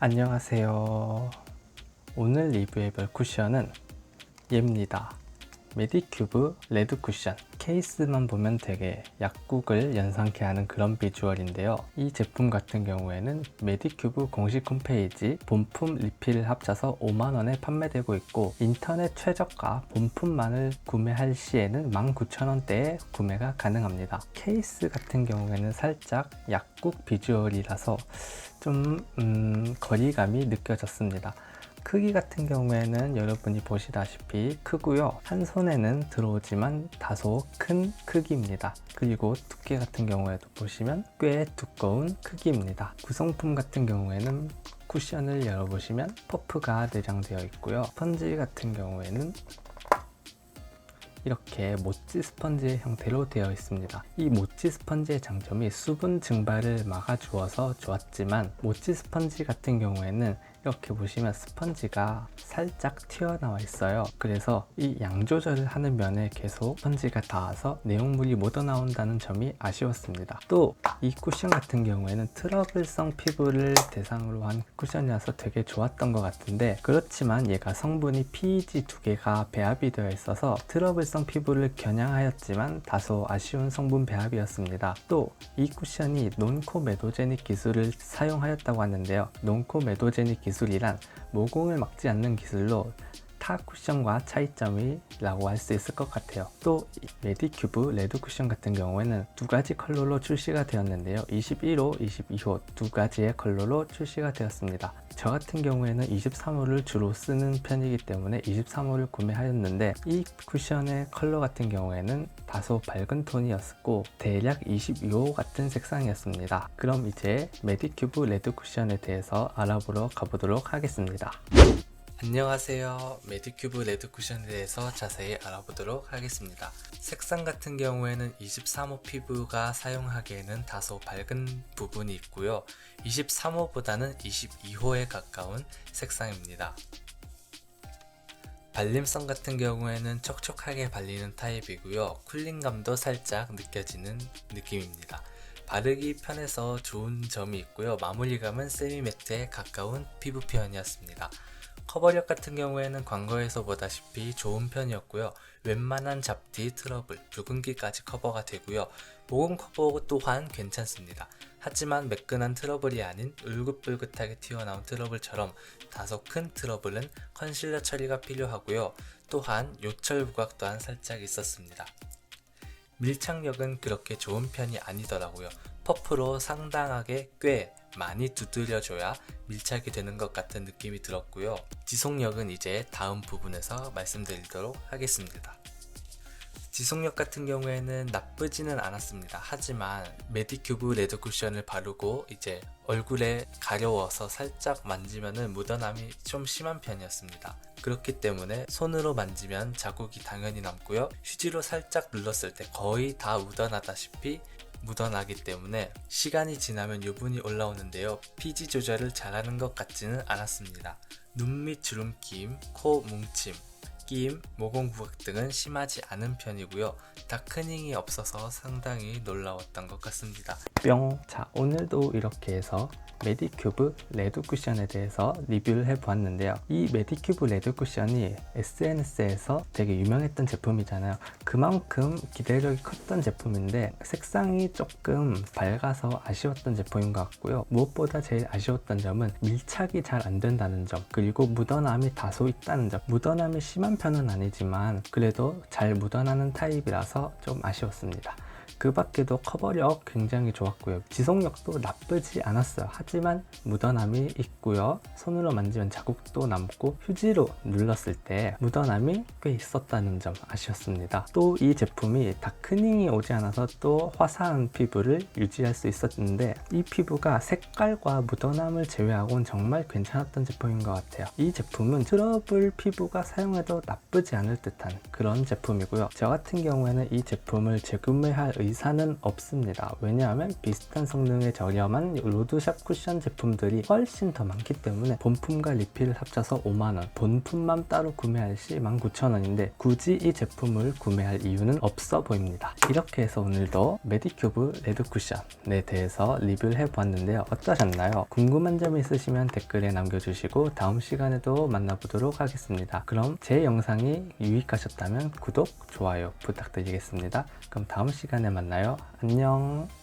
안녕하세요. 오늘 리뷰해볼 쿠션은 얘입니다. 메디큐브 레드 쿠션. 케이스만 보면 되게 약국을 연상케 하는 그런 비주얼인데요. 이 제품 같은 경우에는 메디큐브 공식 홈페이지 본품 리필을 합쳐서 5만원에 판매되고 있고, 인터넷 최저가 본품만을 구매할 시에는 19,000원대에 구매가 가능합니다. 케이스 같은 경우에는 살짝 약국 비주얼이라서 좀 거리감이 느껴졌습니다. 크기 같은 경우에는 여러분이 보시다시피 크고요. 한 손에는 들어오지만 다소 큰 크기입니다. 그리고 두께 같은 경우에도 보시면 꽤 두꺼운 크기입니다. 구성품 같은 경우에는 쿠션을 열어보시면 퍼프가 내장되어 있고요. 스펀지 같은 경우에는 이렇게 모찌 스펀지의 형태로 되어 있습니다. 이 모찌 스펀지의 장점이 수분 증발을 막아주어서 좋았지만, 모찌 스펀지 같은 경우에는 이렇게 보시면 스펀지가 살짝 튀어나와 있어요. 그래서 이 양 조절을 하는 면에 계속 스펀지가 닿아서 내용물이 묻어나온다는 점이 아쉬웠습니다. 또 이 쿠션 같은 경우에는 트러블성 피부를 대상으로 한 쿠션이라서 되게 좋았던 것 같은데, 그렇지만 얘가 성분이 PEG 2개가 배합이 되어 있어서 트러블성 피부를 겨냥하였지만 다소 아쉬운 성분 배합이었습니다. 또 이 쿠션이 논코메도제닉 기술을 사용하였다고 하는데요. 논코메도제닉 기술이란 모공을 막지 않는 기술로 타 쿠션과 차이점이라고 할 수 있을 것 같아요. 또 메디큐브 레드 쿠션 같은 경우에는 두 가지 컬러로 출시가 되었는데요. 21호, 22호 두 가지의 컬러로 출시가 되었습니다. 저 같은 경우에는 23호를 주로 쓰는 편이기 때문에 23호를 구매하였는데, 이 쿠션의 컬러 같은 경우에는 다소 밝은 톤이었고 대략 22호 같은 색상이었습니다. 그럼 이제 메디큐브 레드 쿠션에 대해서 알아보러 가보도록 하겠습니다. 안녕하세요. 메디큐브 레드 쿠션에 대해서 자세히 알아보도록 하겠습니다. 색상 같은 경우에는 23호 피부가 사용하기에는 다소 밝은 부분이 있고요. 23호보다는 22호에 가까운 색상입니다. 발림성 같은 경우에는 촉촉하게 발리는 타입이고요. 쿨링감도 살짝 느껴지는 느낌입니다. 바르기 편해서 좋은 점이 있고요. 마무리감은 세미매트에 가까운 피부 표현이었습니다. 커버력 같은 경우에는 광고에서 보다시피 좋은 편이었고요. 웬만한 잡티, 트러블, 붉은기까지 커버가 되고요. 모공 커버 또한 괜찮습니다. 하지만 매끈한 트러블이 아닌 울긋불긋하게 튀어나온 트러블처럼 다소 큰 트러블은 컨실러 처리가 필요하고요. 또한 요철 부각 또한 살짝 있었습니다. 밀착력은 그렇게 좋은 편이 아니더라고요. 퍼프로 상당하게 꽤 많이 두드려줘야 밀착이 되는 것 같은 느낌이 들었고요. 지속력은 이제 다음 부분에서 말씀드리도록 하겠습니다. 지속력 같은 경우에는 나쁘지는 않았습니다. 하지만 메디큐브 레드 쿠션을 바르고 이제 얼굴에 가려워서 살짝 만지면은 묻어남이 좀 심한 편이었습니다. 그렇기 때문에 손으로 만지면 자국이 당연히 남고요. 휴지로 살짝 눌렀을 때 거의 다 묻어나다시피 묻어나기 때문에 시간이 지나면 유분이 올라오는데요. 피지 조절을 잘하는 것 같지는 않았습니다. 눈 밑 주름 끼임, 코 뭉침, 끼임, 모공 부각 등은 심하지 않은 편이고요. 다크닝이 없어서 상당히 놀라웠던 것 같습니다. 뿅! 자, 오늘도 이렇게 해서 메디큐브 레드 쿠션에 대해서 리뷰를 해보았는데요. 이 메디큐브 레드 쿠션이 SNS에서 되게 유명했던 제품이잖아요. 그만큼 기대력이 컸던 제품인데 색상이 조금 밝아서 아쉬웠던 제품인 것 같고요. 무엇보다 제일 아쉬웠던 점은 밀착이 잘 안 된다는 점, 그리고 묻어남이 다소 있다는 점. 묻어남이 심한 편은 아니지만 그래도 잘 묻어나는 타입이라서 좀 아쉬웠습니다. 그 밖에도 커버력 굉장히 좋았고요. 지속력도 나쁘지 않았어요. 하지만 묻어남이 있고요. 손으로 만지면 자국도 남고 휴지로 눌렀을 때 묻어남이 꽤 있었다는 점 아쉬웠습니다. 또 이 제품이 다크닝이 오지 않아서 또 화사한 피부를 유지할 수 있었는데, 이 피부가 색깔과 묻어남을 제외하고는 정말 괜찮았던 제품인 것 같아요. 이 제품은 트러블 피부가 사용해도 나쁘지 않을 듯한 그런 제품이고요. 저 같은 경우에는 이 제품을 재구매할 의사는 없습니다. 왜냐하면 비슷한 성능의 저렴한 로드샵 쿠션 제품들이 훨씬 더 많기 때문에 본품과 리필을 합쳐서 5만원, 본품만 따로 구매할 시 19,000원인데 굳이 이 제품을 구매할 이유는 없어 보입니다. 이렇게 해서 오늘도 메디큐브 레드 쿠션에 대해서 리뷰를 해보았는데요. 어떠셨나요? 궁금한 점 있으시면 댓글에 남겨주시고 다음 시간에도 만나보도록 하겠습니다. 그럼 제 영상이 유익하셨다면 구독, 좋아요 부탁드리겠습니다. 그럼 다음 시간에 만나요. 안녕.